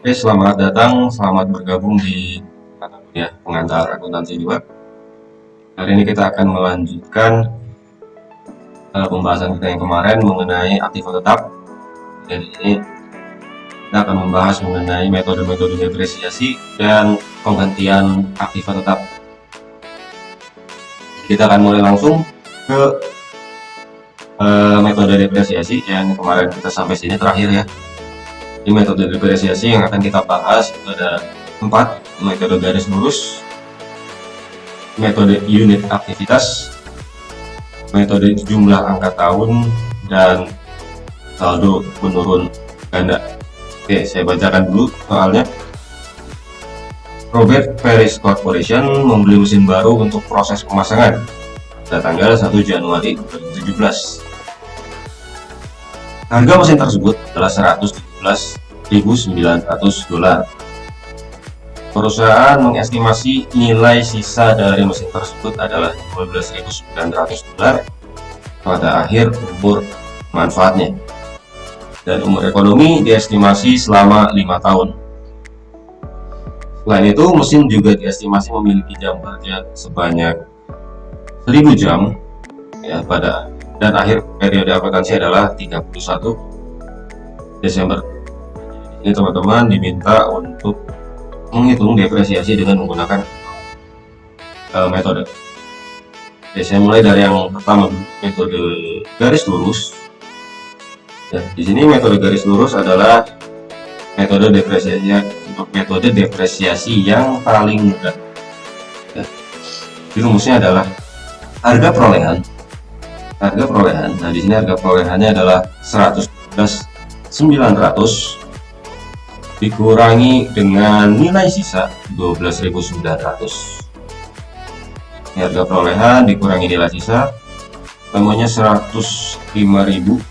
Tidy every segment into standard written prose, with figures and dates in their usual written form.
Oke, selamat datang, selamat bergabung di ya, pengantar akuntansi 2. Hari ini kita akan melanjutkan pembahasan kita yang kemarin mengenai aktiva tetap. Jadi ini kita akan membahas mengenai metode-metode depresiasi dan penggantian aktiva tetap. Kita akan mulai langsung ke metode depresiasi yang kemarin kita sampai sini terakhir ya. Di metode depresiasi yang akan kita bahas ada 4: metode garis lurus, metode unit aktivitas, metode jumlah angka tahun, dan saldo menurun ganda. Oke, saya bacakan dulu soalnya. Robert Paris Corporation membeli mesin baru untuk proses pemasangan pada tanggal 1 Januari 2017. Harga mesin tersebut adalah $117.900. Perusahaan mengestimasi nilai sisa dari mesin tersebut adalah $12.900 pada akhir umur manfaatnya, dan umur ekonomi diestimasi selama 5 tahun. Selain itu, mesin juga diestimasi memiliki jam kerja sebanyak 1000 jam ya, dan akhir periode akuntansi adalah 31 Desember. Ini teman-teman diminta untuk menghitung depresiasi dengan menggunakan metode. Oke, saya mulai dari yang pertama, metode garis lurus. Ya, di sini metode garis lurus adalah metode depresiasi yang paling mudah. Ya, rumusnya adalah harga perolehan. Nah, di sini harga perolehannya adalah 111.900 dikurangi dengan nilai sisa 12.900. Harga perolehan dikurangi nilai sisa, temunya 105.000,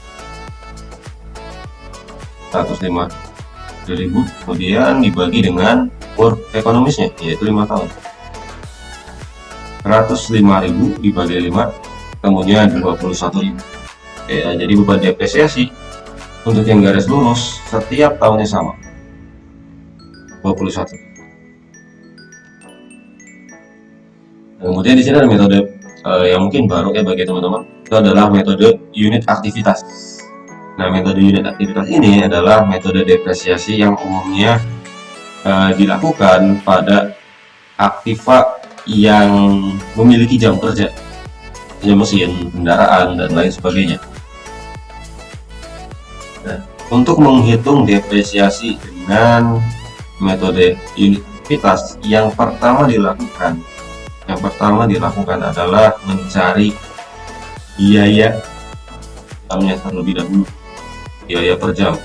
kemudian dibagi dengan umur ekonomisnya, yaitu 5 tahun. 105.000 dibagi 5, kemudian 21.000. Ya, jadi beban depresiasi untuk yang garis lurus setiap tahunnya sama, 21. Kemudian di sini ada metode yang mungkin baru ya bagi teman-teman, itu adalah metode unit aktivitas. Nah, metode unit aktivitas ini adalah metode depresiasi yang umumnya dilakukan pada aktiva yang memiliki jam kerja, mesin, kendaraan, dan lain sebagainya. Nah, untuk menghitung depresiasi dengan metode unit aktivitas, yang pertama dilakukan adalah mencari biaya jamnya terlebih dahulu, biaya per jam.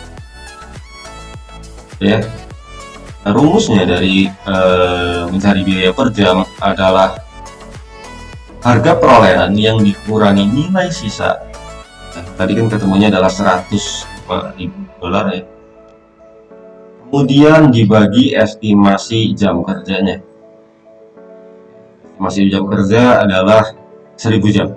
Ya, rumusnya dari mencari biaya per jam adalah harga perolehan yang dikurangi nilai sisa. Nah, tadi kan ketemunya adalah $105.000 ya. Kemudian dibagi estimasi jam kerjanya. Estimasi jam kerja adalah 1000 jam.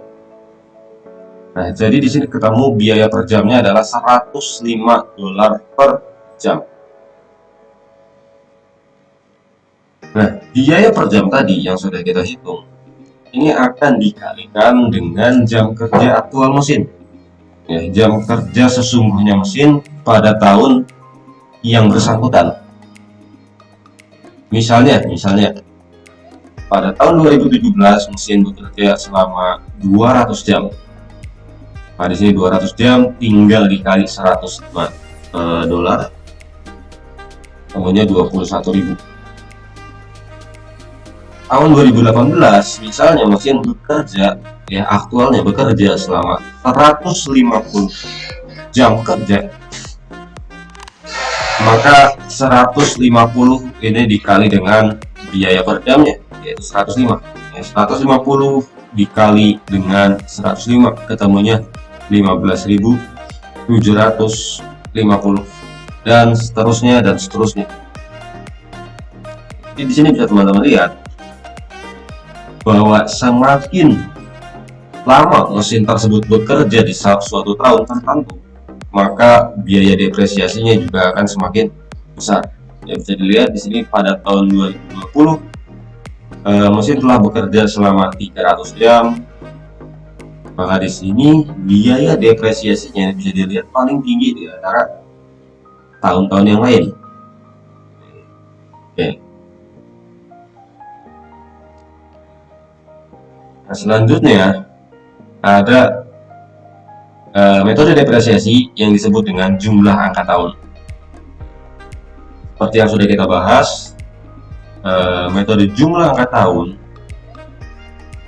Nah, jadi di sini ketemu biaya per jamnya adalah $105 per jam. Nah, biaya per jam tadi yang sudah kita hitung ini akan dikalikan dengan jam kerja aktual mesin. Ya, jam kerja sesungguhnya mesin pada tahun yang bersangkutan. Misalnya pada tahun 2017 mesin bekerja selama 200 jam. Nah, di sini 200 jam tinggal dikali $105, kemudian 21.000. Tahun 2018 misalnya mesin bekerja ya, aktualnya bekerja selama 150 jam kerja, maka 150 ini dikali dengan biaya per jamnya, yaitu 105 ya, 150 dikali dengan 105 ketemunya 15.750, dan seterusnya. Jadi di sini bisa teman-teman lihat bahwa semakin lama mesin tersebut bekerja di suatu tahun tertentu, maka biaya depresiasinya juga akan semakin besar. Ya, bisa dilihat di sini pada tahun 2020 mesin telah bekerja selama 300 jam. Maka di sini biaya depresiasinya bisa dilihat paling tinggi di antara tahun-tahun yang lain. Oke. Nah, selanjutnya ada metode depresiasi yang disebut dengan jumlah angka tahun. Seperti yang sudah kita bahas, metode jumlah angka tahun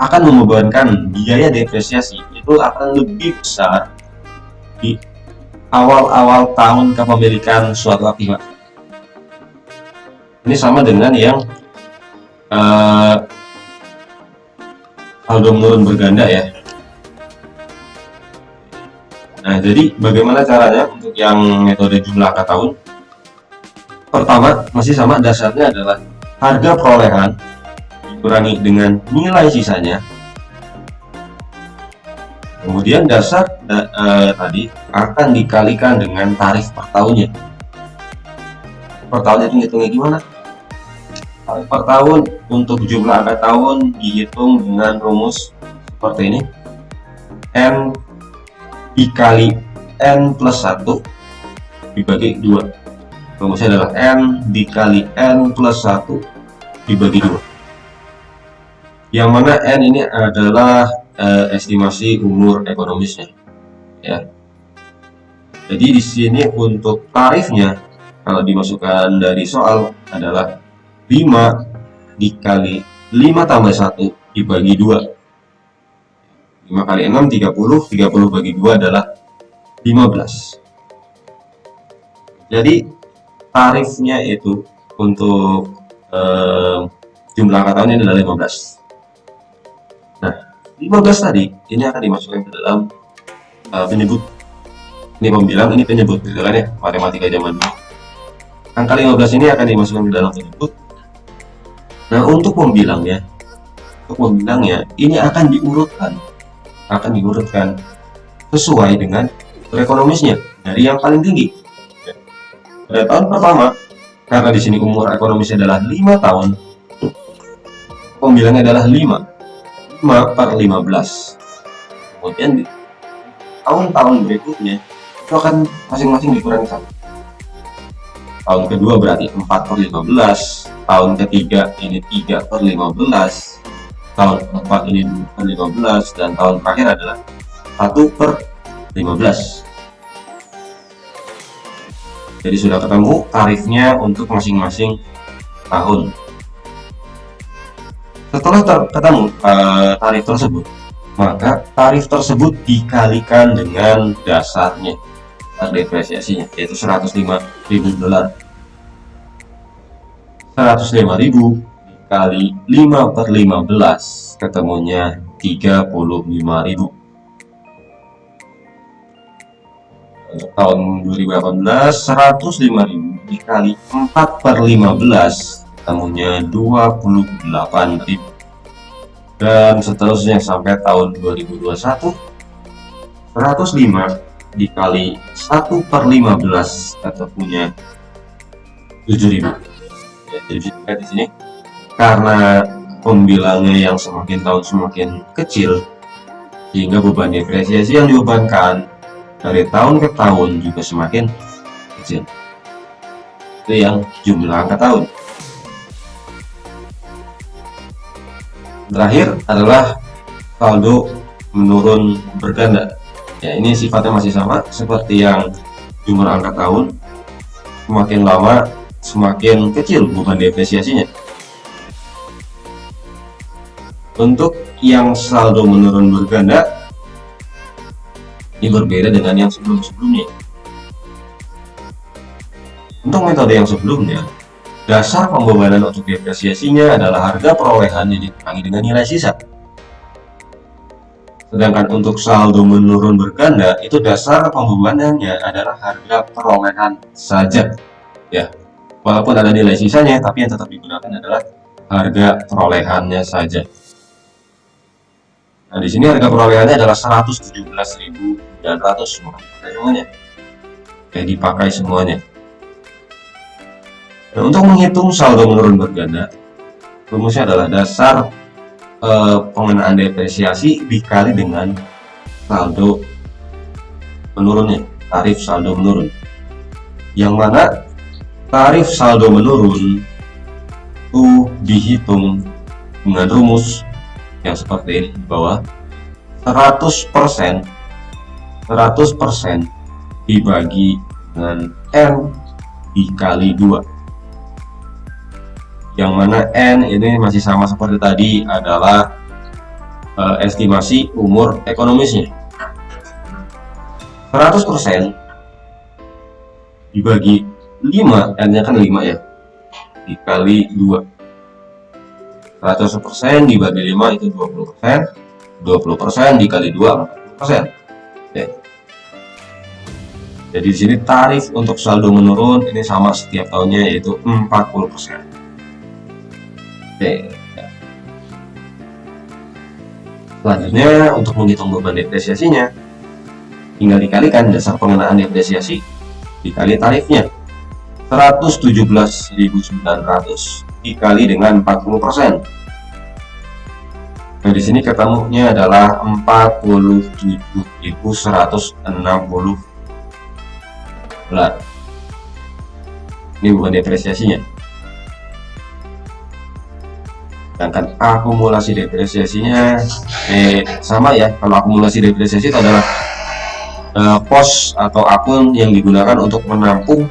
akan membebankan biaya depresiasi itu akan lebih besar di awal-awal tahun kepemilikan suatu aktiva. Ini sama dengan yang saldo menurun berganda ya. Nah, jadi bagaimana caranya untuk yang metode jumlah angka tahun? Pertama, masih sama, dasarnya adalah harga perolehan dikurangi dengan nilai sisanya. Kemudian dasar tadi akan dikalikan dengan tarif per tahunnya. Per tahunnya itu ngitungnya gimana? Tarif per tahun untuk jumlah angka tahun dihitung dengan rumus seperti ini. N dikali N plus 1 dibagi 2. Rumusnya adalah N dikali N plus 1 dibagi 2. Yang mana N ini adalah estimasi umur ekonomisnya. Ya. Jadi di sini untuk tarifnya, kalau dimasukkan dari soal adalah 5 dikali 5 tambah 1 dibagi 2. 5 kali 6, 30. 30 bagi 2 adalah 15. Jadi tarifnya itu untuk jumlah angka tahunnya adalah 15. Nah, 15 tadi ini akan dimasukkan ke dalam penyebut. Ini pembilang, ini penyebut, gitu kan ya, matematika zaman dulu. Angka 15 ini akan dimasukkan ke dalam penyebut. Nah, untuk pembilangnya ini akan diurutkan sesuai dengan ekonomisnya dari yang paling tinggi. Pada tahun pertama, karena di sini umur ekonomisnya adalah 5 tahun, pembilangnya adalah 5 per 15. Kemudian di tahun-tahun berikutnya itu akan masing-masing dikurangi 1. Tahun kedua berarti 4 per 15, tahun ketiga ini 3 per 15, tahun keempat ini 2 per 15, dan tahun terakhir adalah 1 per 15. Jadi sudah ketemu tarifnya untuk masing-masing tahun. Setelah ketemu tarif tersebut, maka tarif tersebut dikalikan dengan dasarnya, depresiasinya, yaitu $105.000. 105.000 dikali 5 per 15 ketemunya 35.000. Tahun 2018 105.000 dikali 4 per 15 ketemunya 28.000, dan seterusnya sampai tahun 2021 105 dikali 1 per 15 ketemunya 7.000. Ya, jadi bisa di sini karena pembilangnya yang semakin tahun semakin kecil, sehingga beban depresiasi yang dibebankan dari tahun ke tahun juga semakin kecil. Itu yang jumlah angka tahun. Terakhir adalah saldo menurun berganda. Ya, ini sifatnya masih sama seperti yang jumlah angka tahun. Semakin lama semakin kecil beban depresiasinya. Untuk yang saldo menurun berganda ini berbeda dengan yang sebelum-sebelumnya. Untuk metode yang sebelumnya, dasar pembebanan untuk depresiasinya adalah harga perolehan yang dikurangi dengan nilai sisa. Sedangkan untuk saldo menurun berganda, itu dasar pembebanannya adalah harga perolehan saja. Ya, walaupun ada nilai sisanya, tapi yang tetap digunakan adalah harga perolehannya saja. Nah, di sini harga perolehannya adalah 117.900 semuanya. Dipakai semuanya. Nah, untuk menghitung saldo menurun berganda, rumusnya adalah dasar pengenaan depresiasi dikali dengan saldo menurunnya, tarif saldo menurun. Yang mana tarif saldo menurun itu dihitung dengan rumus yang seperti ini di bawah. 100% dibagi dengan N dikali 2, yang mana N ini masih sama seperti tadi, adalah estimasi umur ekonomisnya. 100% dibagi 5, N nya kan 5 ya, dikali 2. 100% dibagi 5 itu 20%, 20% dikali 2, 40%. Oke. Jadi di sini tarif untuk saldo menurun ini sama setiap tahunnya, yaitu 40%. Oke. Selanjutnya, untuk menghitung beban depresiasinya, tinggal dikalikan dasar pengenaan depresiasi dikali tarifnya. 117.900 dikali dengan 40%. Nah, di sini ketemunya adalah 47.160 bulan. Ini bukan depresiasinya. Sedangkan akumulasi depresiasinya sama ya. Kalau akumulasi depresiasi itu adalah pos atau akun yang digunakan untuk menampung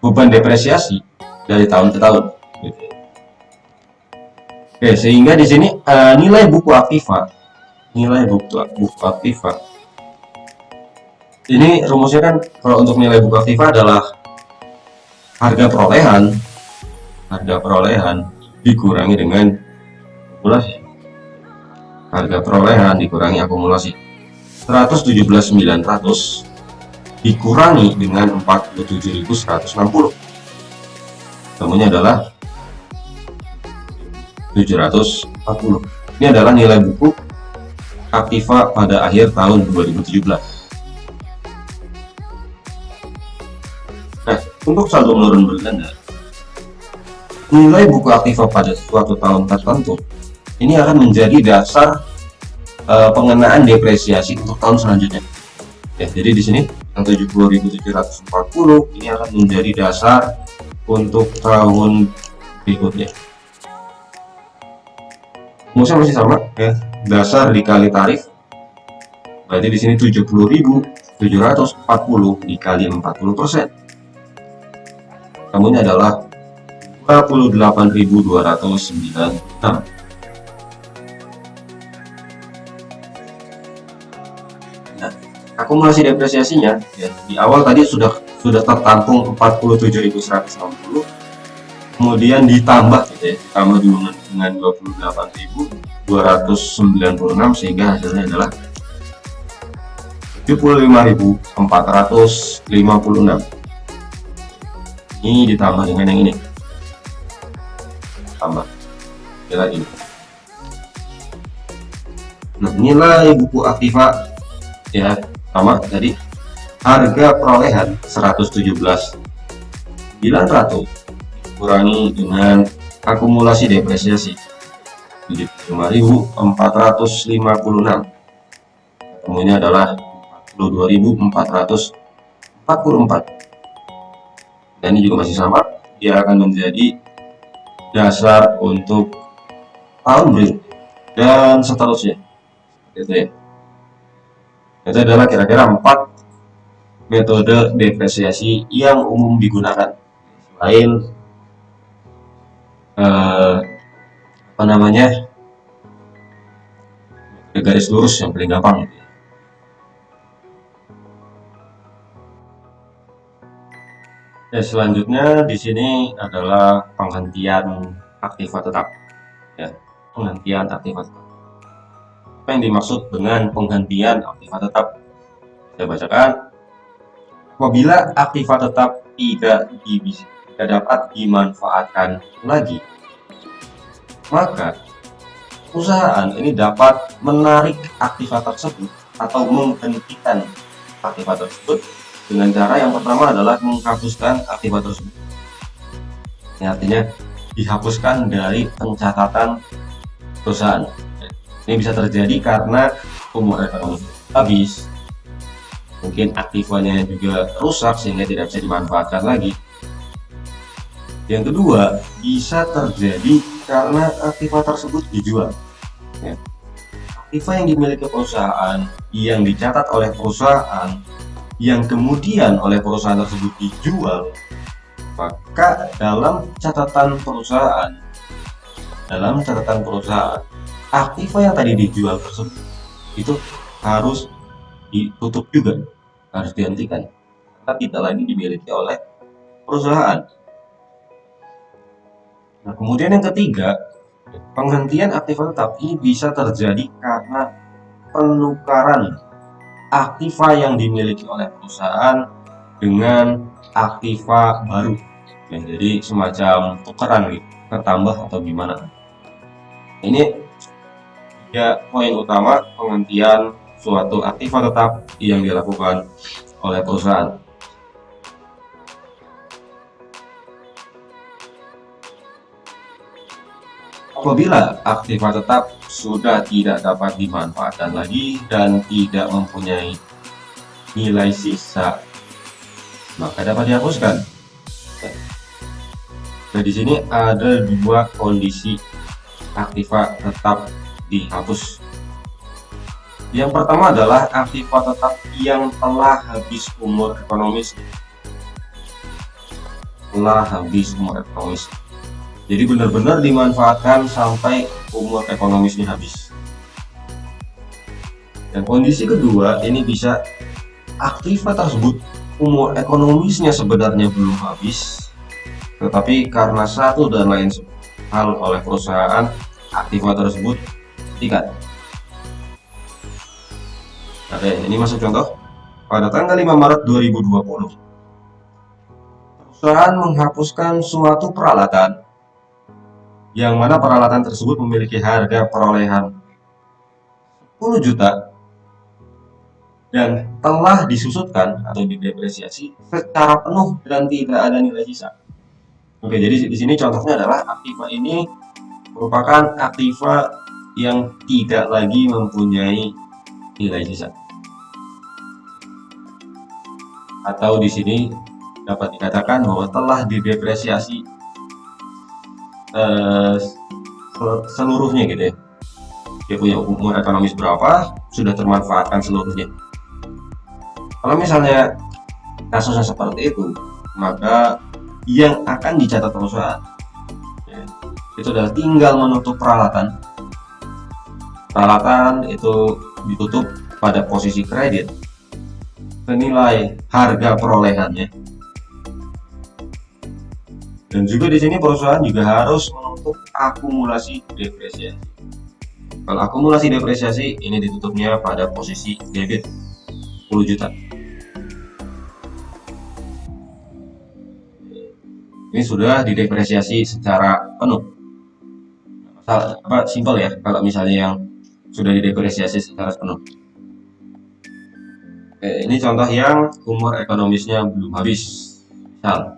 beban depresiasi dari tahun ke tahun. Oke, sehingga di sini nilai buku aktiva, ini rumusnya kan, kalau untuk nilai buku aktiva adalah harga perolehan dikurangi dengan akumulasi. Harga perolehan dikurangi akumulasi. 117.900 dikurangi dengan 47.160. Temunya adalah 740. Ini adalah nilai buku aktiva pada akhir tahun 2017. Nah, untuk saldo menurun berganda, nilai buku aktiva pada suatu tahun tertentu ini akan menjadi dasar pengenaan depresiasi untuk tahun selanjutnya. Ya, jadi di sini yang 70.740 ini akan menjadi dasar untuk tahun berikutnya. Rumusnya masih sama ya, dasar dikali tarif. Berarti di sini 70.740 dikali 40%. Temunya adalah 28.296. Nah, akumulasi depresiasinya ya, di awal tadi sudah tertampung 47.160. Kemudian ditambah gitu ya, ditambah dengan 28.296 sehingga hasilnya adalah 75.456. Ini ditambah dengan yang ini, tambah lagi. Nah, nilai buku aktiva ya sama tadi, harga perolehan 117.900 kurangi dengan akumulasi depresiasi 75.456. Temunya adalah 42.444. Dan ini juga masih sama, dia akan menjadi dasar untuk tahun berikutnya dan seterusnya. Gitu ya. Itu adalah kira-kira 4 metode depresiasi yang umum digunakan. Selain garis lurus yang paling gampang. Ya, selanjutnya di sini adalah penghentian aktiva tetap. Ya, penghentian aktiva tetap. Apa yang dimaksud dengan penghentian aktiva tetap? Saya bacakan. Apabila aktiva tetap tidak dapat dimanfaatkan lagi, maka perusahaan ini dapat menarik aktiva tersebut atau menghentikan aktiva tersebut dengan cara yang pertama adalah menghapuskan aktiva tersebut. Ini artinya dihapuskan dari pencatatan perusahaan. Ini bisa terjadi karena umur ekonomi habis, mungkin aktivanya juga rusak sehingga tidak bisa dimanfaatkan lagi. Yang kedua, bisa terjadi karena aktiva tersebut dijual. Ya. Aktiva yang dimiliki perusahaan, yang dicatat oleh perusahaan, yang kemudian oleh perusahaan tersebut dijual, maka dalam catatan perusahaan, aktiva yang tadi dijual tersebut itu harus ditutup juga, harus dihentikan karena tidak lagi dimiliki oleh perusahaan. Nah, kemudian yang ketiga, penghentian aktiva tetap ini bisa terjadi karena penukaran aktiva yang dimiliki oleh perusahaan dengan aktiva baru. Ya, jadi semacam tukeran gitu, ketambah atau gimana. Ini ya poin utama penghentian suatu aktiva tetap yang dilakukan oleh perusahaan. Apabila aktiva tetap sudah tidak dapat dimanfaatkan lagi dan tidak mempunyai nilai sisa, maka dapat dihapuskan. Nah, di sini ada dua kondisi aktiva tetap dihapus. Yang pertama adalah aktiva tetap yang telah habis umur ekonomis. Jadi benar-benar dimanfaatkan sampai umur ekonomisnya habis. Dan kondisi kedua, ini bisa aktiva tersebut umur ekonomisnya sebenarnya belum habis, tetapi karena satu dan lain hal oleh perusahaan, aktiva tersebut dihentikan. Oke, ini masuk contoh. Pada tanggal 5 Maret 2020, perusahaan menghapuskan suatu peralatan yang mana peralatan tersebut memiliki harga perolehan 10 juta dan telah disusutkan atau didepresiasi secara penuh dan tidak ada nilai sisa. Oke, jadi di sini contohnya adalah aktiva ini merupakan aktiva yang tidak lagi mempunyai nilai sisa. Atau di sini dapat dikatakan bahwa telah didepresiasi seluruhnya gitu ya. Dia punya umur ekonomis berapa, sudah termanfaatkan seluruhnya. Kalau misalnya kasusnya seperti itu, maka yang akan dicatat perusahaan ya, itu adalah tinggal menutup peralatan itu ditutup pada posisi kredit senilai harga perolehannya. Dan juga di sini perusahaan juga harus menutup akumulasi depresiasi. Kalau akumulasi depresiasi ini ditutupnya pada posisi debit 10 juta. Ini sudah didepresiasi secara penuh. Simpel ya kalau misalnya yang sudah didepresiasi secara penuh. Ini contoh yang umur ekonomisnya belum habis. Misal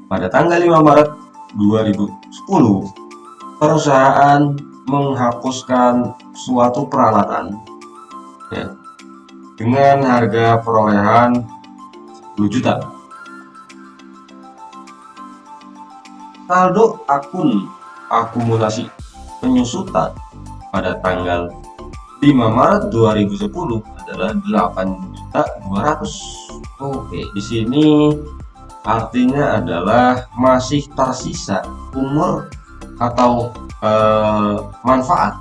pada tanggal 5 Maret 2010, perusahaan menghapuskan suatu peralatan ya, dengan harga perolehan 10 juta. Saldo akun akumulasi penyusutan pada tanggal 5 Maret 2010 adalah 8.200.000. Oke, di sini artinya adalah masih tersisa umur atau manfaat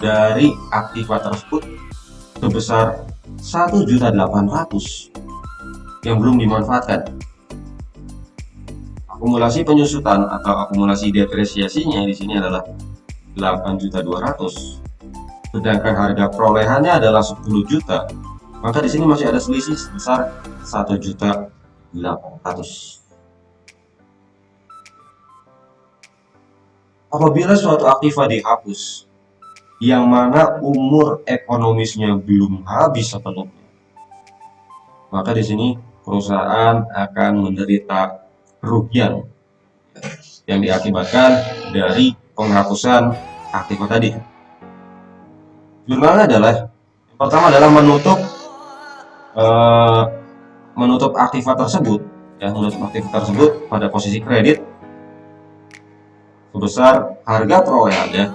dari aktiva tersebut sebesar 1.800.000 yang belum dimanfaatkan. Akumulasi penyusutan atau akumulasi depresiasinya di sini adalah 8.200.000, sedangkan harga perolehannya adalah 10 juta. Maka di sini masih ada selisih sebesar 1.800.000. Apabila suatu aktiva dihapus yang mana umur ekonomisnya belum habis sepenuhnya, maka di sini perusahaan akan menderita kerugian yang diakibatkan dari penghapusan aktiva tadi. Jurnalnya adalah yang pertama adalah menutup aktiva tersebut, ya, menutup aktiva tersebut pada posisi kredit sebesar harga perolehannya,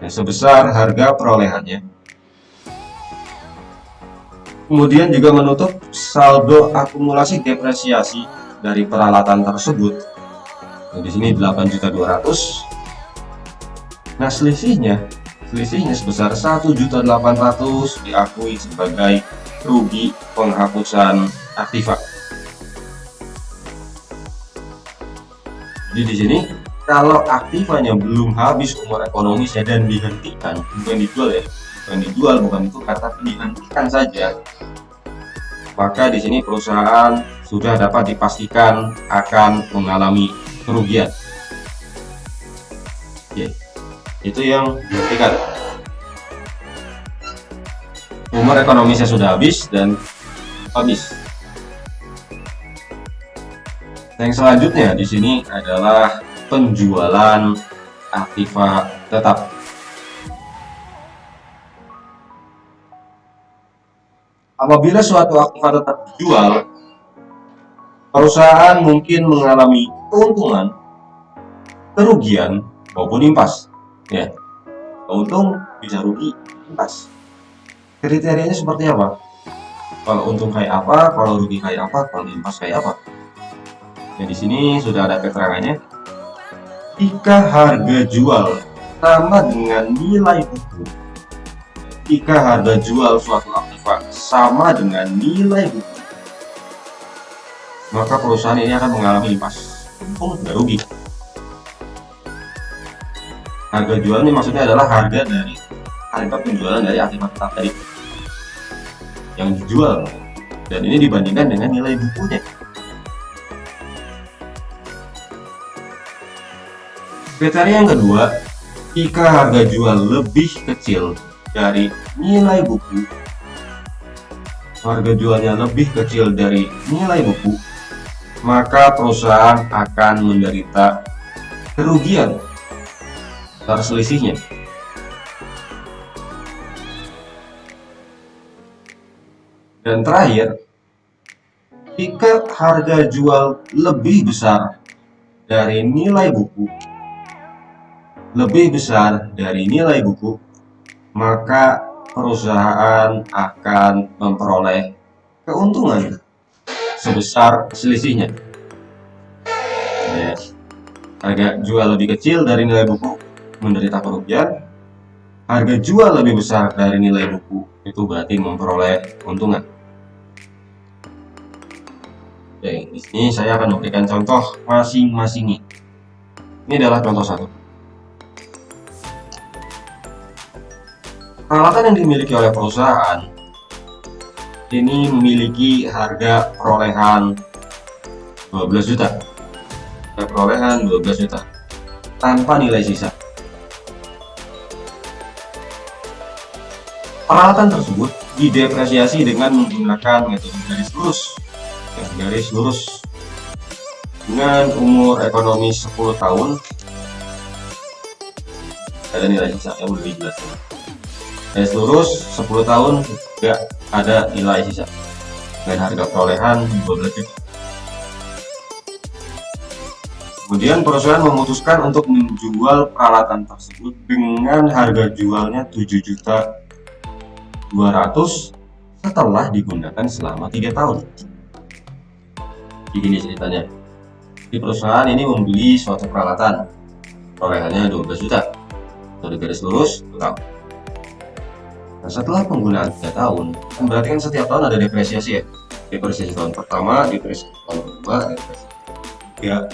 ya, sebesar harga perolehannya. Kemudian juga menutup saldo akumulasi depresiasi dari peralatan tersebut. Nah, di sini 8.200.000. Nah, selisihnya sebesar 1.800.000 diakui sebagai rugi penghapusan aktiva. Jadi di sini kalau aktivanya belum habis umur ekonomisnya dan dihentikan, bukan dijual, bukan ditukar, tapi dihentikan saja, maka di sini perusahaan sudah dapat dipastikan akan mengalami kerugian. Oke, itu yang dihentikan. Umur ekonomisnya sudah habis dan habis. Yang selanjutnya di sini adalah penjualan aktiva tetap. Apabila suatu aktiva tetap dijual, perusahaan mungkin mengalami keuntungan, kerugian, maupun impas. Ya, untung bisa rugi, impas. Kriterianya seperti apa? Kalau untung kayak apa, kalau rugi kayak apa, kalau impas kayak apa? Nah, di sini sudah ada keterangannya. Jika harga jual sama dengan nilai buku, jika harga jual suatu aktiva sama dengan nilai buku, maka perusahaan ini akan mengalami impas, untung dan rugi. Harga jual ini maksudnya adalah harga penjualan dari aktiva tetap tadi yang dijual, dan ini dibandingkan dengan nilai bukunya. Kriteria yang kedua, jika harga jual lebih kecil dari nilai buku, harga jualnya lebih kecil dari nilai buku, maka perusahaan akan menderita kerugian atas selisihnya. Dan terakhir, jika harga jual lebih besar dari nilai buku, maka perusahaan akan memperoleh keuntungan sebesar selisihnya. Ya, harga jual lebih kecil dari nilai buku menderita kerugian, harga jual lebih besar dari nilai buku itu berarti memperoleh keuntungan. Oke, di sini saya akan memberikan contoh masing-masingnya. Ini adalah contoh satu. Peralatan yang dimiliki oleh perusahaan ini memiliki harga perolehan 12 juta. Perolehan 12 juta tanpa nilai sisa. Peralatan tersebut didepresiasi dengan menggunakan metode garis lurus dengan umur ekonomi 10 tahun. Ada nilai sisa yang lebih jelas. Garis lurus 10 tahun juga ada nilai sisa dengan harga perolehan 12 juta. Kemudian perusahaan memutuskan untuk menjual peralatan tersebut dengan harga jualnya 7.200.000 setelah digunakan selama 3 tahun. Begini ceritanya. Di perusahaan ini membeli suatu peralatan, perolehannya 12 juta. Dari garis lurus 1 tahun. Nah, setelah penggunaan 3 tahun, kan berarti kan setiap tahun ada depresiasi ya. Depresiasi tahun pertama, depresiasi tahun kedua, depresiasi ketiga.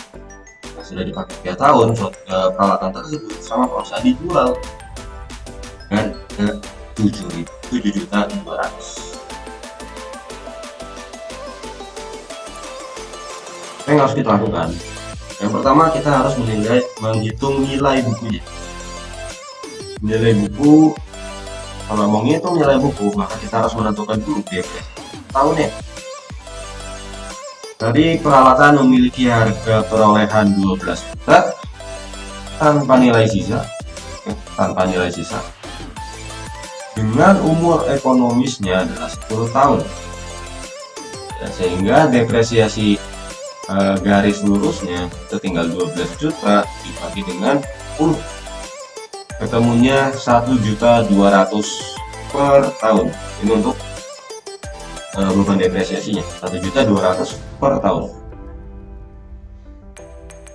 Nah, sudah dipakai 3 tahun, peralatan tersebut sama perusahaan dijual dengan 7.200.000. Apa yang harus kita lakukan? Yang pertama, kita harus menghitung nilai bukunya. Nilai buku, kalau mau ngitung nilai buku, maka kita harus menentukan dulu depresiasi tahunnya. Tadi peralatan memiliki harga perolehan 12 juta tanpa nilai sisa, dengan umur ekonomisnya adalah 10 tahun, ya, sehingga depresiasi garis lurusnya itu tinggal 12 juta dibagi dengan 10, ketemunya 1.200.000 per tahun. Ini untuk beban depresiasinya 1.200.000 per tahun.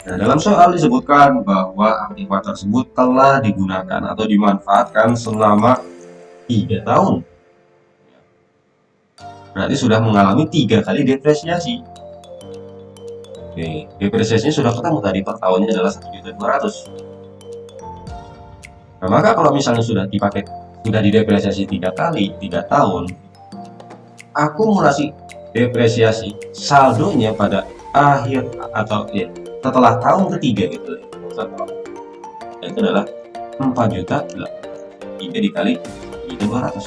Nah, dalam soal disebutkan bahwa aktiva tersebut telah digunakan atau dimanfaatkan selama 3 tahun. Berarti sudah mengalami 3 kali depresiasi. Oke, depresiasinya sudah ketemu tadi, per tahunnya adalah 1.200.000. Nah, maka kalau misalnya sudah didepresiasi 3 kali 3 tahun, akumulasi depresiasi saldonya pada akhir atau ya, setelah tahun ketiga gitu, itu adalah 4 juta 3 dikali 200,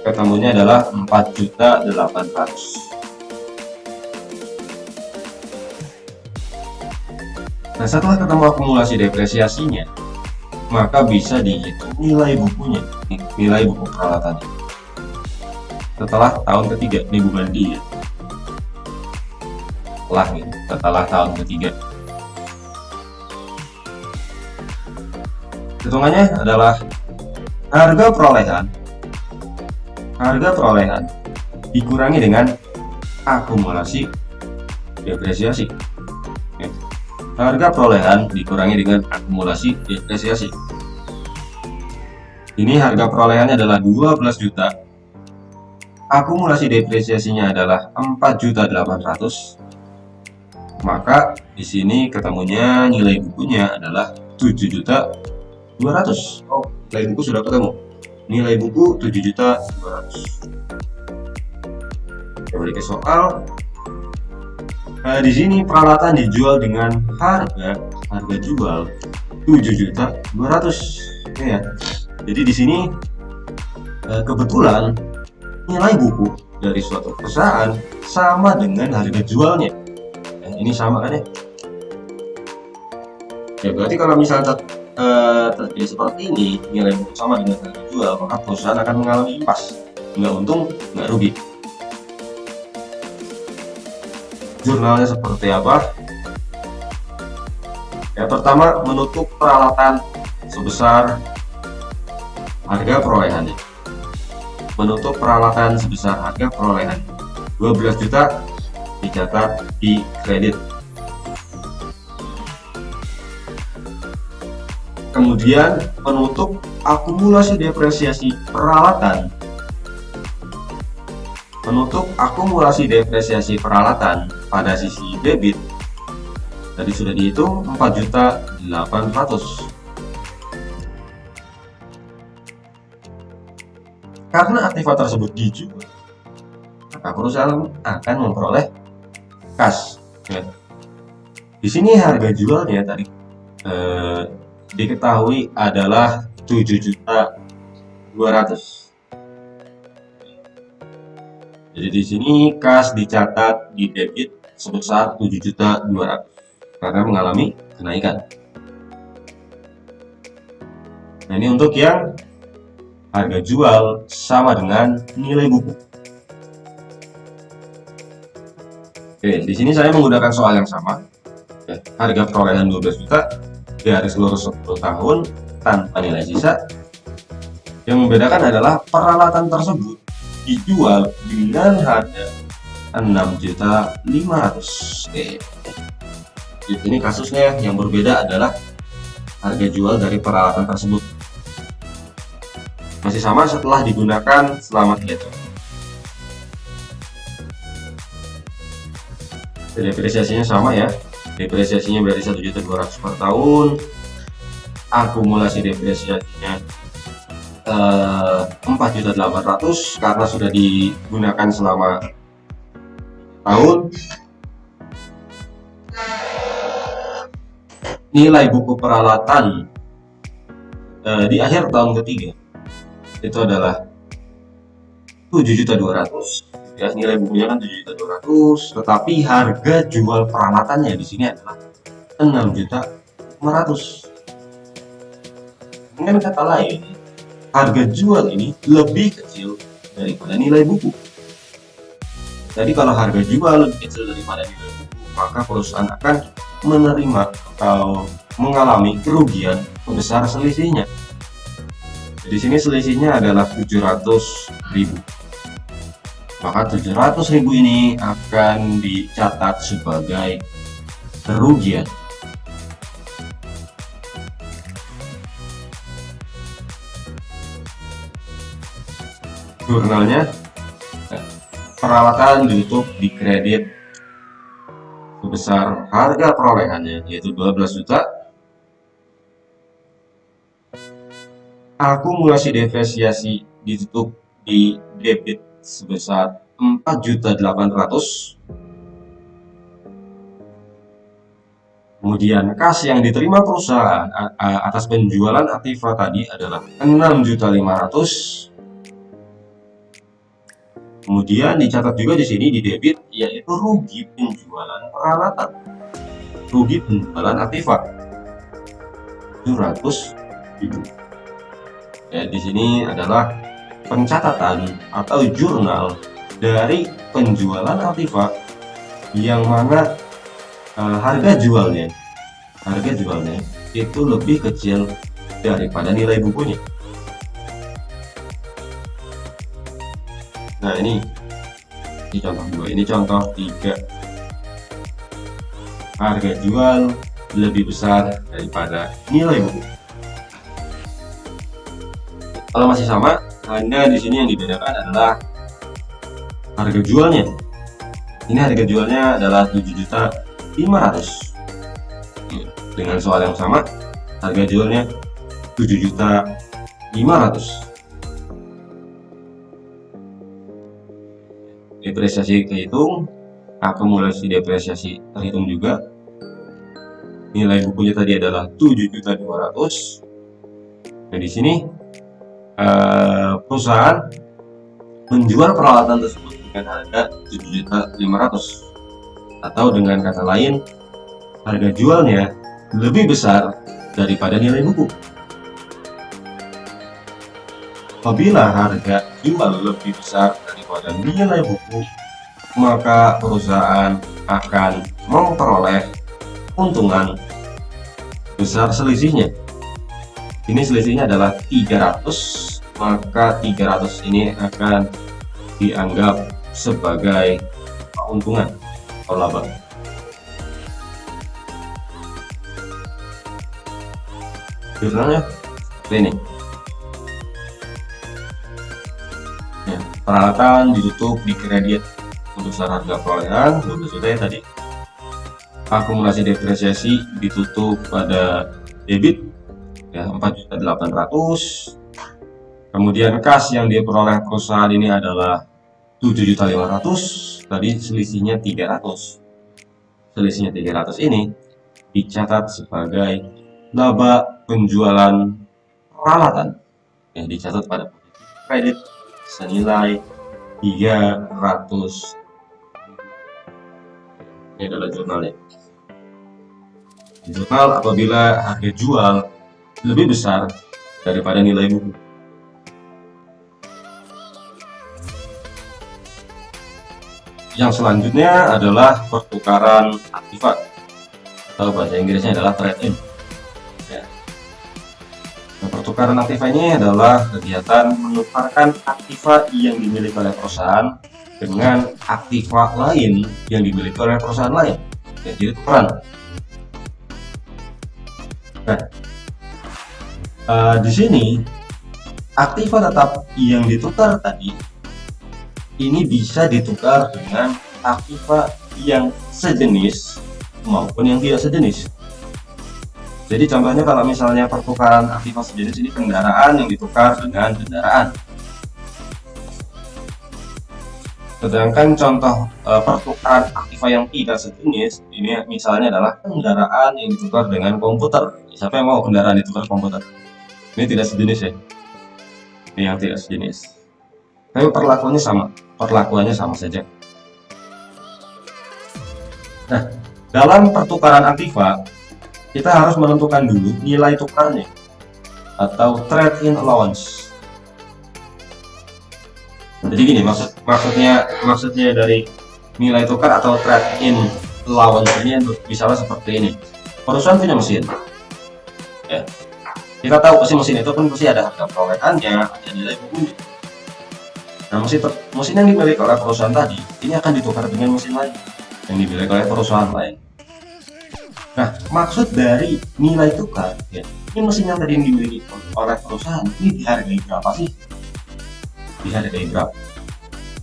ketemunya adalah 4.800.000. Nah, setelah ketemu akumulasi depresiasinya, maka bisa dihitung nilai bukunya, nilai buku peralatannya setelah tahun ketiga. Ini bukan dia, setelah tahun ketiga. Hitungannya adalah harga perolehan dikurangi dengan akumulasi depresiasi. Harga perolehan dikurangi dengan akumulasi depresiasi. Ini harga perolehannya adalah 12 juta. Akumulasi depresiasinya adalah 4.800.000. Maka di sini ketemunya nilai bukunya adalah 7.200.000. Oh, nilai buku sudah ketemu. Nilai buku 7.200.000. Kembali ke soal. Nah, di sini peralatan dijual dengan harga jual 7.200.000. Ya. Jadi di sini kebetulan nilai buku dari suatu perusahaan sama dengan harga jualnya. Ini sama kan ya? Ya berarti kalau misalnya terjadi seperti ini, nilai buku sama dengan harga jual, maka perusahaan akan mengalami impas, nggak untung nggak rugi. Jurnalnya seperti apa? Ya, pertama, menutup peralatan sebesar harga perolehannya. Menutup peralatan sebesar harga perolehan 12 juta dicatat di kredit. Kemudian menutup akumulasi depresiasi peralatan. Menutup akumulasi depresiasi peralatan pada sisi debit tadi sudah dihitung 4.800.000. Karena aktiva tersebut dijual, maka perusahaan akan memperoleh kas. Ya. Di sini harga jualnya tadi diketahui adalah 7.200.000. Jadi di sini kas dicatat di debit sebesar 7.200.000 karena mengalami kenaikan. Nah, ini untuk yang harga jual sama dengan nilai buku. Oke, di sini saya menggunakan soal yang sama. Ya, harga perolehan 12 juta, garis lurus 10 tahun tanpa nilai sisa. Yang membedakan adalah peralatan tersebut dijual dengan harga 6.500.000. Oke. Ini kasusnya yang berbeda adalah harga jual dari peralatan tersebut. Masih sama setelah digunakan selama 3 tahun. Depresiasinya sama ya. Depresiasinya berarti 1.200.000 per tahun. Akumulasi depresiasinya 4.800.000 karena sudah digunakan selama tahun. Nilai buku peralatan di akhir tahun ketiga itu adalah 7.200.000. ya, nilai bukunya kan 7.200.000, tetapi harga jual peralatannya di sini adalah 6.500.000. Dengan kata lain, harga jual ini lebih kecil daripada nilai buku. Jadi kalau harga jual lebih kecil daripada nilai buku, maka perusahaan akan menerima atau mengalami kerugian sebesar selisihnya. Di sini selisihnya adalah 700.000. Maka 700.000 ini akan dicatat sebagai kerugian. Jurnalnya, peralatan ditutup di kredit sebesar harga perolehannya yaitu 12 juta. Akumulasi depresiasi ditutup di debit sebesar 4.800.000. Kemudian kas yang diterima perusahaan atas penjualan aktiva tadi adalah 6.500.000. Kemudian dicatat juga di sini di debit yaitu rugi penjualan peralatan, rugi penjualan aktiva 700.000. Ya, di sini adalah pencatatan atau jurnal dari penjualan aktiva yang mana harga jualnya itu lebih kecil daripada nilai bukunya. Nah, ini contoh 2, ini contoh 3. Harga jual lebih besar daripada nilai buku. Kalau masih sama, hanya di sini yang dibedakan adalah harga jualnya. Ini harga jualnya adalah 7.500.000. Dengan soal yang sama, harga jualnya 7.500.000. Depresiasi kehitung, akumulasi depresiasi terhitung juga. Nilai bukunya tadi adalah 7.200.000. Nah, di sini perusahaan menjual peralatan tersebut dengan harga 7.500.000, atau dengan kata lain, harga jualnya lebih besar daripada nilai buku. Apabila harga jual lebih besar daripada nilai buku, maka perusahaan akan memperoleh keuntungan besar selisihnya. Ini selisihnya adalah 300, maka 300 ini akan dianggap sebagai keuntungan atau laba. Jurnalnya seperti ini. Ya, peralatan ditutup di kredit sebesar harga perolehan 12 juta ya tadi. Akumulasi depresiasi ditutup pada debit ya 4.800.000. Kemudian kas yang diperoleh perusahaan ini adalah 7.500.000. Tadi selisihnya 300. Selisihnya 300 ini dicatat sebagai laba penjualan peralatan yang dicatat pada kredit senilai 300. Ini adalah jurnalnya. Jurnal apabila harga jual lebih besar daripada nilai buku. Yang selanjutnya adalah pertukaran aktiva, atau bahasa Inggrisnya adalah trade-in. Ya. Nah, pertukaran aktiva ini adalah kegiatan menukarkan aktiva yang dimiliki oleh perusahaan dengan aktiva lain yang dimiliki oleh perusahaan lain. Ya, jadi tukeran. Nah, di sini aktiva tetap yang ditukar tadi ini bisa ditukar dengan aktiva yang sejenis maupun yang tidak sejenis. Jadi contohnya kalau misalnya pertukaran aktiva sejenis ini kendaraan yang ditukar dengan kendaraan. Sedangkan contoh pertukaran aktiva yang tidak sejenis ini misalnya adalah kendaraan yang ditukar dengan komputer. Siapa yang mau kendaraan ditukar komputer? Ini tidak sejenis ya. Ini yang tidak sejenis. tapi perlakuannya sama saja. Nah, dalam pertukaran aktiva kita harus menentukan dulu nilai tukarnya atau trade-in allowance. Jadi gini, maksudnya dari nilai tukar atau trade-in allowance ini misalnya seperti ini. Perusahaan punya mesin, ya. Kita tahu mesin itu pun pasti ada harga perolehannya, ada nilai bukunya. Nah, mesin yang dimiliki oleh perusahaan tadi ini akan ditukar dengan mesin lain yang dimiliki oleh perusahaan lain. Nah, maksud dari nilai tukar, ya, ini mesin yang tadi dimiliki oleh perusahaan ini dihargai berapa sih? Dihargai berapa?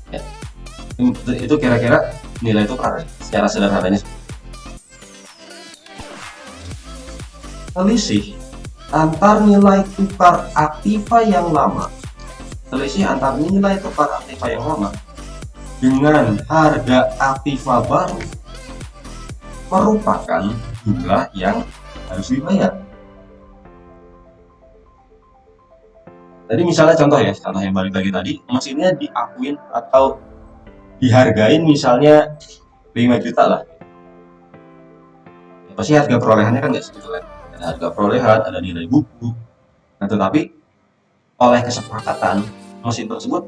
Ya, itu kira-kira nilai tukar secara sederhananya. Selisih antar nilai tukar aktiva yang lama, dengan harga aktiva baru merupakan jumlah yang harus dibayar. Tadi misalnya contoh yang balik lagi tadi, mesinnya diakuin atau dihargain misalnya 5 juta lah. Ya, pasti harga perolehannya kan nggak segitu kan. Ada harga perolehan, ada nilai buku. Nah, tetapi oleh kesepakatan mesin tersebut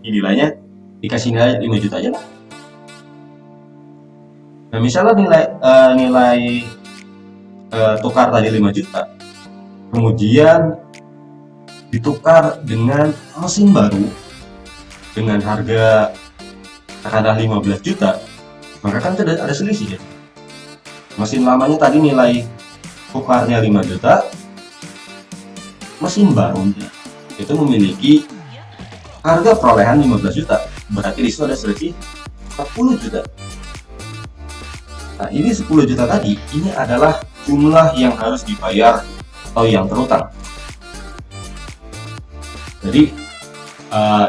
nilainya dikasih nilai 5 juta aja lah. Nah, misalnya nilai tukar tadi 5 juta, kemudian ditukar dengan mesin baru dengan harga katakanlah 15 juta, maka kan ada selisih ya. Mesin lamanya tadi nilai tukarnya 5 juta, mesin barunya itu memiliki harga perolehan 15 juta, berarti di situ ada selisih 40 juta. Nah, ini 10 juta tadi, ini adalah jumlah yang harus dibayar atau yang terutang. Jadi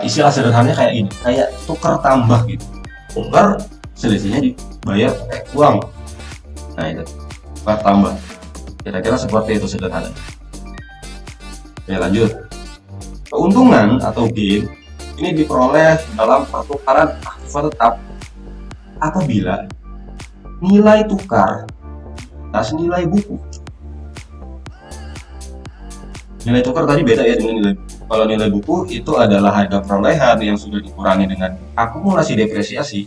istilah sederhananya kayak ini, kayak tukar tambah gitu. Tukar, selisihnya dibayar pakai uang. Nah, itu tukar tambah. Kira-kira seperti itu sederhana. Oke, lanjut. Keuntungan atau gain ini diperoleh dalam pertukaran aktiva tetap apabila nilai tukar atas nilai buku. Nilai tukar tadi beda ya dengan nilai buku. Kalau nilai buku itu adalah harga perolehan yang sudah dikurangi dengan akumulasi depresiasi.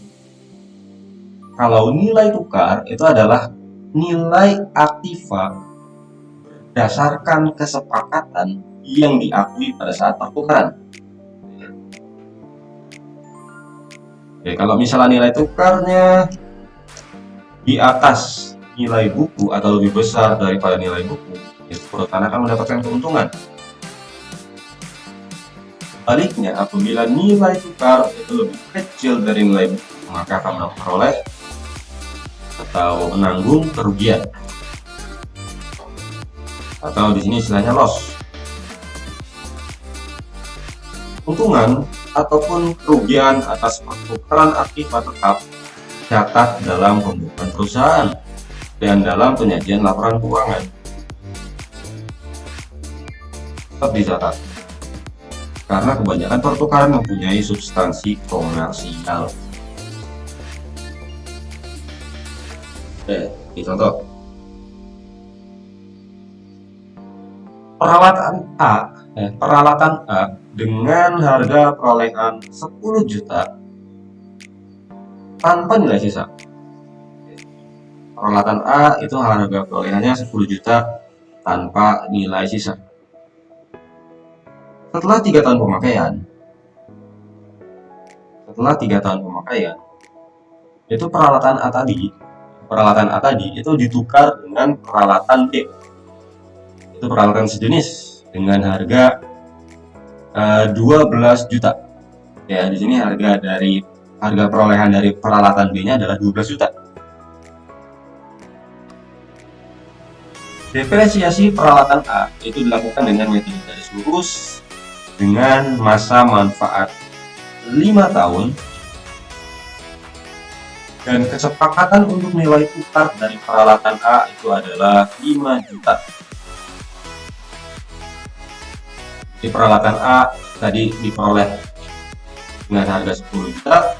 Kalau nilai tukar itu adalah nilai aktiva berdasarkan kesepakatan yang diakui pada saat pertukaran. Oke, kalau misalnya nilai tukarnya di atas nilai buku atau lebih besar daripada nilai buku, itu perusahaan akan mendapatkan keuntungan. Sebaliknya, apabila nilai tukar itu lebih kecil dari nilai buku, maka akan memperoleh atau menanggung kerugian, atau di sini istilahnya loss. Keuntungan ataupun kerugian atas pertukaran aktiva tetap catat dalam pembukuan perusahaan dan dalam penyajian laporan keuangan. Tetap dicatat, karena kebanyakan pertukaran mempunyai substansi komersial. Oke, ini contoh. Peralatan A dengan harga perolehan 10 juta tanpa nilai sisa. Peralatan A itu harga perolehannya 10 juta tanpa nilai sisa. Setelah 3 tahun pemakaian, itu peralatan A tadi itu ditukar dengan peralatan B. Itu peralatan sejenis dengan harga 12 juta. Ya, di sini harga perolehan dari peralatan B-nya adalah 12 juta. Depresiasi peralatan A itu dilakukan dengan metode garis lurus dengan masa manfaat 5 tahun dan kesepakatan untuk nilai tukar dari peralatan A itu adalah 5 juta. Di peralatan A tadi diperoleh dengan harga 10 juta,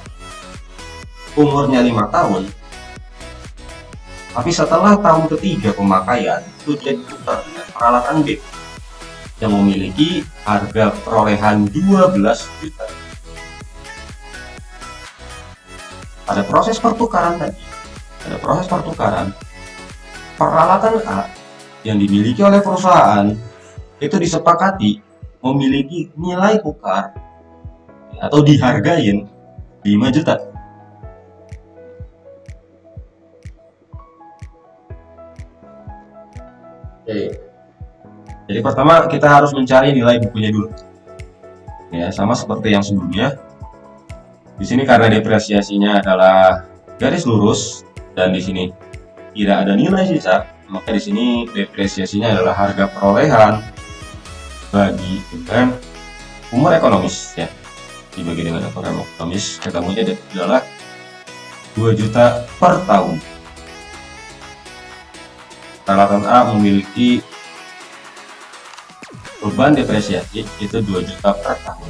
umurnya 5 tahun, tapi setelah tahun ketiga pemakaian itu dia ditukar dengan peralatan B yang memiliki harga perolehan 12 juta. Pada proses pertukaran tadi, peralatan A yang dimiliki oleh perusahaan itu disepakati memiliki nilai tukar atau dihargain 5 juta. Oke. Jadi pertama kita harus mencari nilai bukunya dulu. Ya, sama seperti yang sebelumnya. Di sini karena depresiasinya adalah garis lurus dan di sini tidak ada nilai sisa, maka di sini depresiasinya adalah harga perolehan bagi dengan umur ekonomis, ya. Dibagi dengan umur ekonomis, ketemunya adalah 2 juta per tahun. Peralatan A memiliki beban depresiasi itu 2 juta per tahun.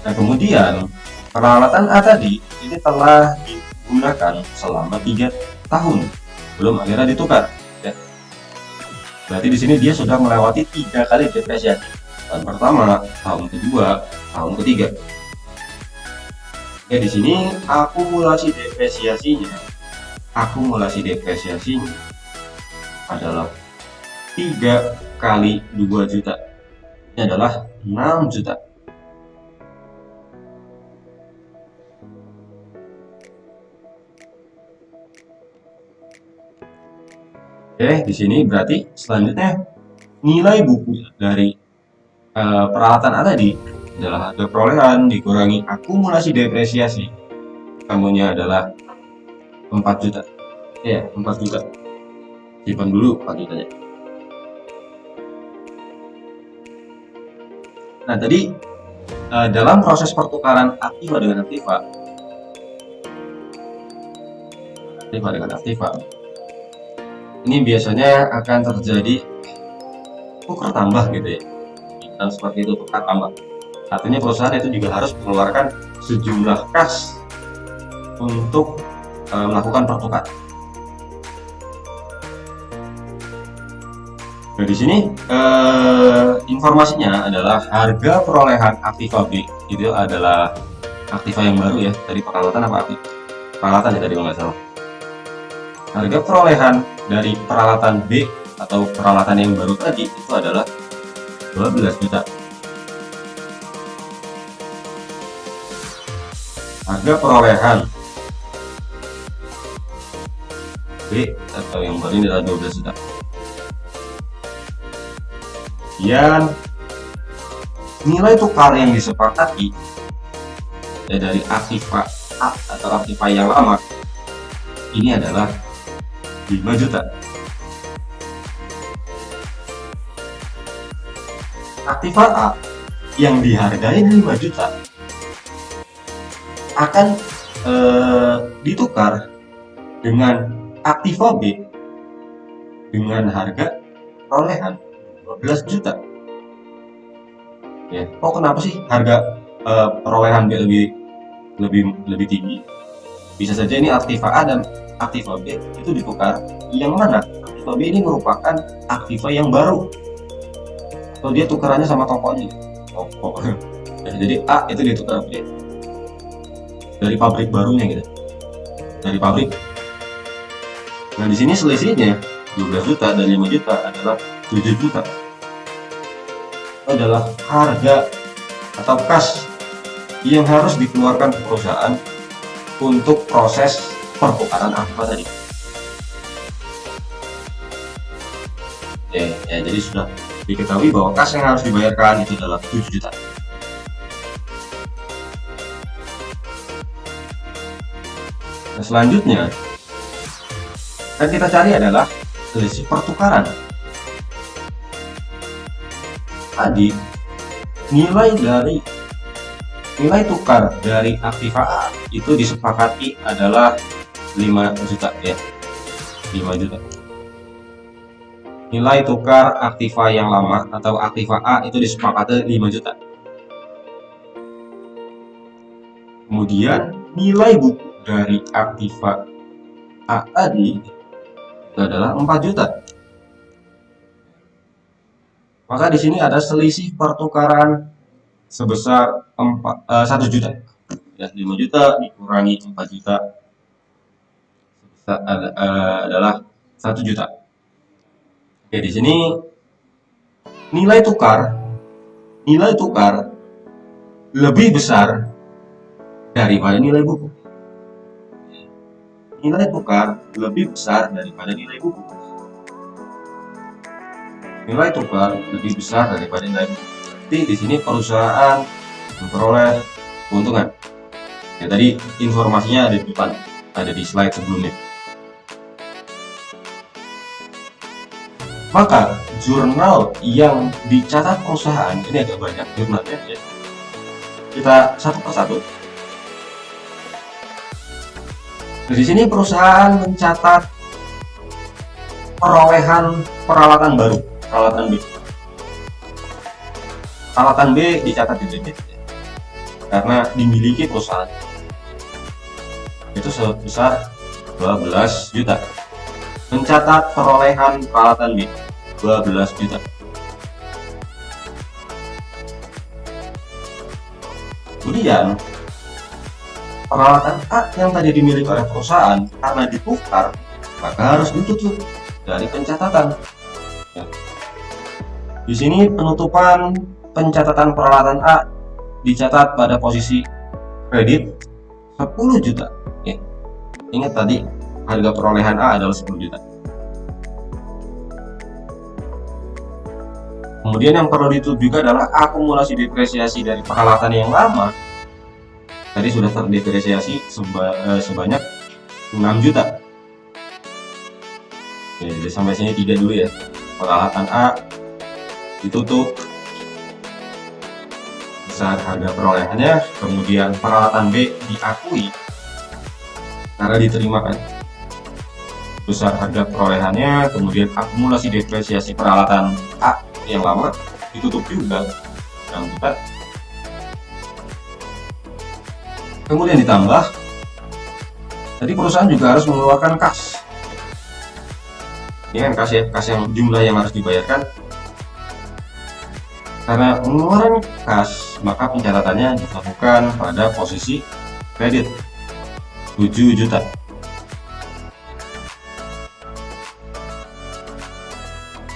Nah, kemudian peralatan A tadi ini telah digunakan selama 3 tahun belum akhirnya ditukar, ya. Berarti di sini dia sudah melewati 3 kali depresiasi. Tahun pertama, tahun kedua, tahun ketiga. Oke, di sini akumulasi depresiasinya adalah 3 kali 2 juta. Ini adalah 6 juta. Oke, di sini berarti selanjutnya nilai buku dari peralatan A tadi adalah harga perolehan dikurangi akumulasi depresiasi. Ketemunya adalah 4 juta. Ya, 4 juta. Simpan dulu 4 jutanya. Nah, tadi dalam proses pertukaran aktiva dengan aktiva ini biasanya akan terjadi tukar tambah gitu, ya. Dan seperti itu, tukar tambah. Artinya perusahaan itu juga harus mengeluarkan sejumlah kas untuk melakukan pertukaran. Nah, di sini informasinya adalah harga perolehan aktiva B itu adalah aktiva yang baru, ya, dari peralatan apa aktiva? Peralatan, ya, tadi kalau nggak salah. Harga perolehan dari peralatan B atau peralatan yang baru tadi itu adalah 12 juta. Harga perolehan B atau yang baru ini adalah 12 juta. Kemudian nilai tukar yang disepakati dari aktiva A atau aktiva yang lama ini adalah 5 juta. Aktiva A yang dihargai 5 juta akan ditukar dengan aktiva B dengan harga perolehan 12 juta. Ya, kenapa sih harga perolehan B lebih tinggi? Bisa saja ini aktiva A dan aktiva B itu ditukar, yang mana aktiva B ini merupakan aktiva yang baru atau dia tukarannya sama tokonya, nah, jadi A itu ditukar B dari pabrik barunya gitu, dari pabrik. Nah, di sini selisihnya 12 juta dan 5 juta adalah 7 juta. Itu adalah harga atau kas yang harus dikeluarkan perusahaan untuk proses pertukaran aktiva tadi. Ya, jadi sudah diketahui bahwa kas yang harus dibayarkan itu adalah 7 juta. Nah, selanjutnya yang kita cari adalah selisih pertukaran. Tadi nilai tukar dari aktiva A itu disepakati adalah 5 juta, ya, 5 juta. nilai tukar aktiva yang lama atau aktiva A itu disepakati 5 juta. Kemudian nilai buku dari aktiva A tadi itu adalah 4 juta. Maka di sini ada selisih pertukaran sebesar 1 juta. Ya, 5 juta dikurangi 4 juta adalah 1 juta. Oke, di sini nilai tukar lebih besar daripada nilai buku. Nilai tukar lebih besar daripada nilai buku. Nilai tukar lebih besar daripada nilai buku. Jadi di sini perusahaan memperoleh keuntungan. Ya, tadi informasinya ada di depan, ada di slide sebelumnya. Maka jurnal yang dicatat perusahaan ini agak banyak jurnalnya ya. Kita satu persatu. Di sini perusahaan mencatat perolehan peralatan baru, peralatan B. Peralatan B dicatat di debit karena dimiliki perusahaan. Itu sebesar 12 juta. Mencatat perolehan peralatan B 12 juta. Kemudian peralatan A yang tadi dimiliki oleh perusahaan karena ditukar maka harus ditutup dari pencatatan. Ya. Di sini penutupan pencatatan peralatan A dicatat pada posisi kredit 10 juta. Ya. Ingat tadi harga perolehan A adalah 10 juta. Kemudian yang perlu ditutup juga adalah akumulasi depresiasi dari peralatan yang lama. Tadi sudah terdepresiasi sebanyak 6 juta. Oke, jadi sampai sini 3 dulu ya. Peralatan A ditutup besar harga perolehannya, kemudian peralatan B diakui karena diterimakan besar harga perolehannya, kemudian akumulasi depresiasi peralatan A yang lama ditutup juga 6 juta. Kemudian ditambah tadi perusahaan juga harus mengeluarkan kas. Ini kan kas ya, kas yang jumlah yang harus dibayarkan. Karena mengeluarkan kas, maka pencatatannya dilakukan pada posisi kredit 7 juta.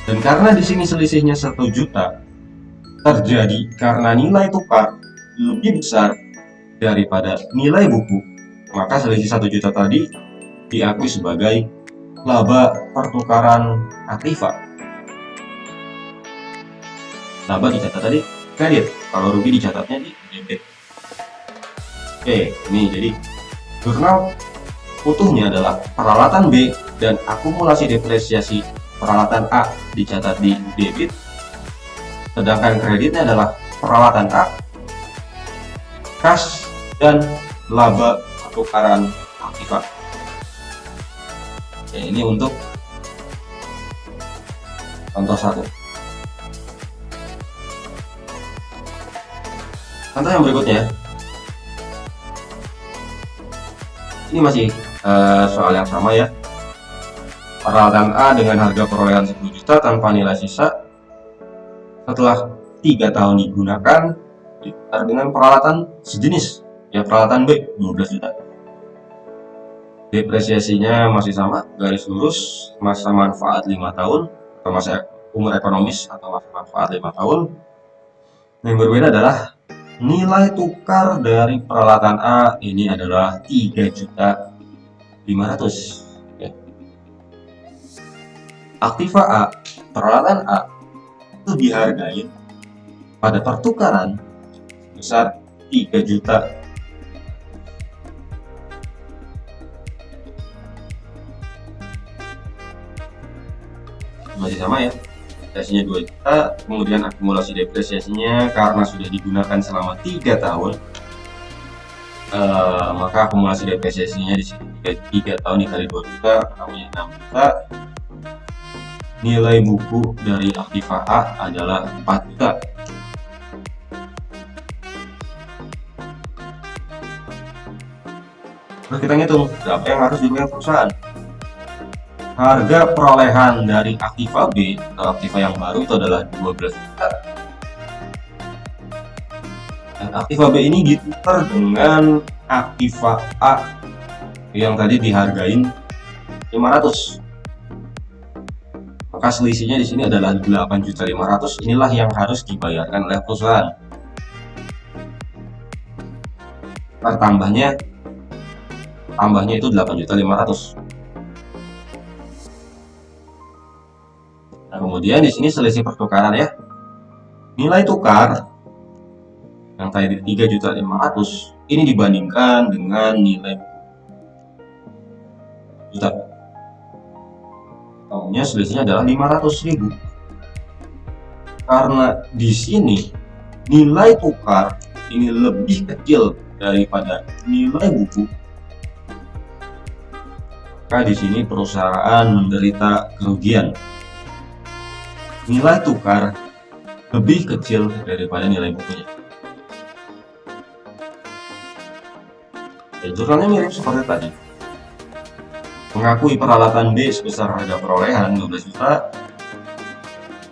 Dan karena di sini selisihnya 1 juta terjadi karena nilai tukar lebih besar daripada nilai buku, maka selisih 1 juta tadi diakui sebagai laba pertukaran aktiva. Laba dicatat tadi kredit, kalau rugi dicatatnya di debit. Oke, ini jadi jurnal utuhnya adalah peralatan B dan akumulasi depresiasi peralatan A dicatat di debit, sedangkan kreditnya adalah peralatan A, kas, dan laba pertukaran aktiva. Oke, ini untuk contoh 1. Contoh yang berikutnya, ini masih soal yang sama ya. Peralatan A dengan harga perolehan 10 juta tanpa nilai sisa setelah 3 tahun digunakan ditukar dengan peralatan sejenis ya, peralatan B 12 juta. Depresiasinya masih sama, garis lurus, masa manfaat 5 tahun atau masa umur ekonomis atau masa manfaat 5 tahun. Yang berbeda adalah nilai tukar dari peralatan A ini adalah 3.500.000 ya. Aktiva A, peralatan A itu dihargai pada pertukaran besar 3 juta. Masih sama ya, depresiasinya 2 juta, kemudian akumulasi depresiasinya karena sudah digunakan selama 3 tahun, maka akumulasi depresiasinya di sini 3 tahun dikali 2 juta namanya 6 juta. nilai buku dari Aktiva A adalah 4 juta. Terus kita ngitung berapa yang harus dibayar perusahaan. Harga perolehan dari Aktiva B atau Aktiva yang baru itu adalah 12 juta. Dan Aktiva B ini ditukar dengan Aktiva A yang tadi dihargain 500. Maka selisihnya di sini adalah 8.500.000. Inilah yang harus dibayarkan oleh perusahaan. Tambahnya itu 8.500.000. Nah, kemudian di sini selisih pertukaran ya. Nilai tukar yang tadi 3.500.000 ini dibandingkan dengan nilai juta. Tahunnya selisihnya adalah 500.000. Karena di sini nilai tukar ini lebih kecil daripada nilai buku, maka di sini perusahaan menderita kerugian. Nilai tukar lebih kecil daripada nilai bukunya. Jurnalnya mirip seperti tadi. Mengakui peralatan B sebesar harga perolehan 12 juta,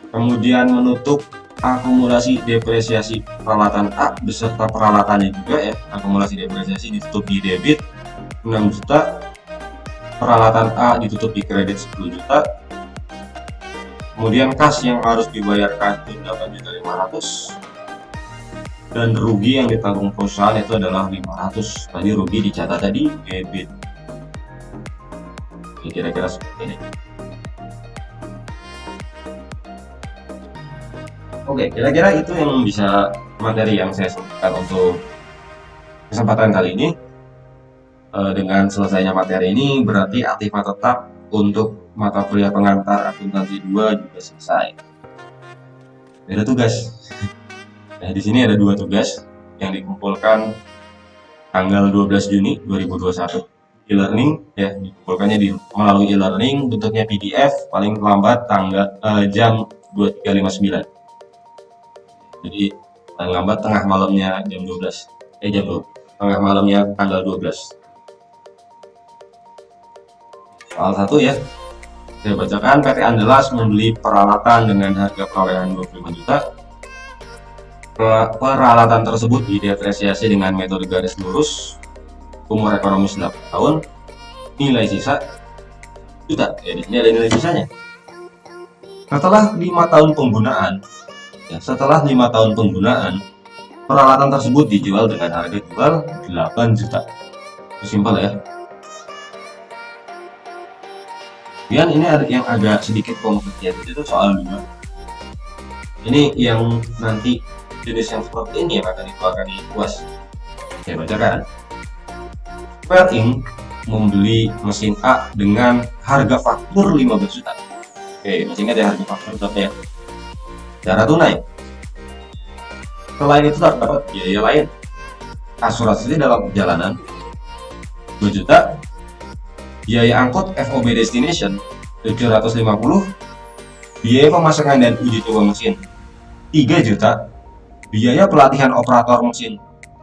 kemudian menutup akumulasi depresiasi peralatan A beserta peralatannya juga ya. Akumulasi depresiasi ditutup di debit 6 juta, peralatan A ditutup di kredit 10 juta, kemudian kas yang harus dibayarkan 8.500.000, dan rugi yang ditanggung perusahaan itu adalah 500. Tadi rugi dicatat tadi debit. Kira-kira seperti ini. Oke, kira-kira itu yang bisa materi yang saya sampaikan untuk kesempatan kali ini. Dengan selesainya materi ini berarti Aktiva tetap untuk mata kuliah pengantar akuntansi 2 juga selesai. Ada tugas. Nah, di sini ada 2 tugas yang dikumpulkan tanggal 12 Juni 2021. E-learning ya, dikumpulkannya melalui e-learning, bentuknya PDF, paling lambat tanggal jam 23.59. Jadi paling lambat tengah malamnya jam 12. Tengah malamnya tanggal 12. Soal 1 ya. Saya bacakan, PT Andalas membeli peralatan dengan harga perolehan 25 juta. Peralatan tersebut didepresiasi dengan metode garis lurus. Umur ekonomis 8 tahun, nilai sisa juta. Ya, di sini ada nilai sisanya. Setelah 5 tahun penggunaan, peralatan tersebut dijual dengan harga jual 8 juta. Itu simpel ya. Kemudian ini ada yang agak sedikit kompleks, itu soal 2. Ini yang nanti jenis yang seperti ini yang akan dikeluarkan di UAS. Saya bacakan. Square Inc. membeli mesin A dengan harga faktur 15 juta. Oke, masih ingat ya harga faktur berapa ya? Secara tunai. Selain itu terdapat biaya lain. Asuransi dalam perjalanan 2 juta. Biaya angkut FOB Destination 750. Biaya pemasangan dan uji coba mesin 3 juta. Biaya pelatihan operator mesin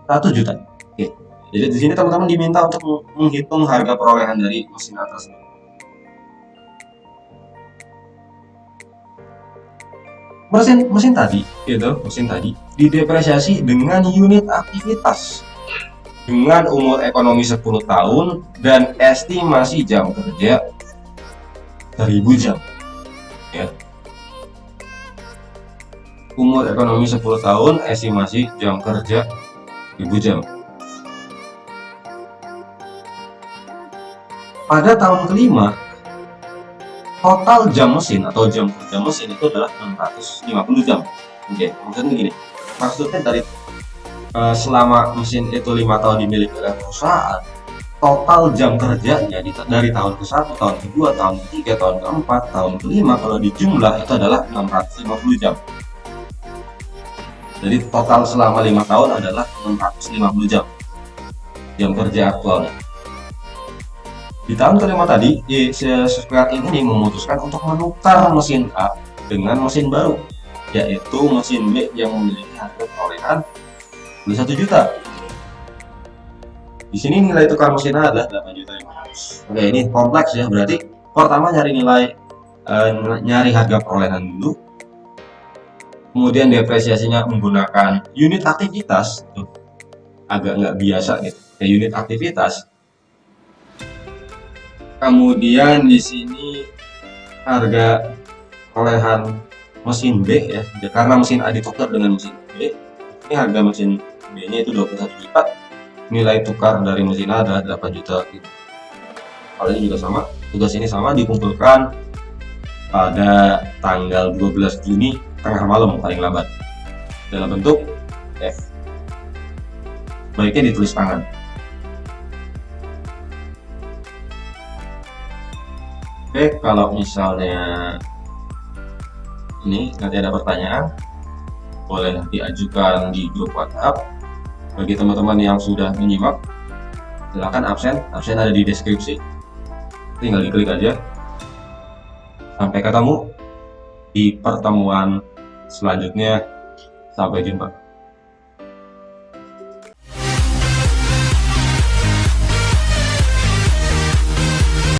1 juta. Oke. Jadi di sini teman-teman diminta untuk menghitung harga perolehan dari mesin atas. Mesin tadi didepresiasi dengan unit aktivitas dengan umur ekonomi 10 tahun dan estimasi jam kerja 1000 jam. Ya. Umur ekonomi 10 tahun, estimasi jam kerja 1000 jam. Pada tahun kelima, total jam mesin atau jam kerja mesin itu adalah 650 jam. Oke, maksudnya gini. Maksudnya dari selama mesin itu 5 tahun dimiliki oleh perusahaan, total jam kerjanya dari tahun ke-1, tahun ke-2, tahun ke-3, tahun ke-4, tahun ke-5 kalau dijumlah itu adalah 650 jam. Jadi total selama 5 tahun adalah 650 jam kerja aktualnya. Di tahun kelima tadi, Square ini memutuskan untuk menukar mesin A dengan mesin baru, yaitu mesin B yang memiliki harga perolehan 1 juta. Di sini nilai tukar mesin A adalah 8.500.000. Oke, ini kompleks ya, berarti pertama nyari harga perolehan dulu, kemudian depresiasinya menggunakan unit aktivitas. Tuh, agak nggak biasa gitu, unit aktivitas. Kemudian di sini harga perolehan mesin B ya, karena mesin A ditukar dengan mesin B, ini harga mesin B nya itu 21 juta, nilai tukar dari mesin A adalah 8 juta gitu. Hal ini juga sama, tugas ini sama, dikumpulkan pada tanggal 12 Juni tengah malam paling lambat dalam bentuk F, baiknya ditulis tangan. Oke, kalau misalnya ini nanti ada pertanyaan, boleh diajukan di grup WhatsApp. Bagi teman-teman yang sudah menyimak, silakan absen ada di deskripsi, tinggal diklik aja. Sampai ketemu di pertemuan selanjutnya, sampai jumpa.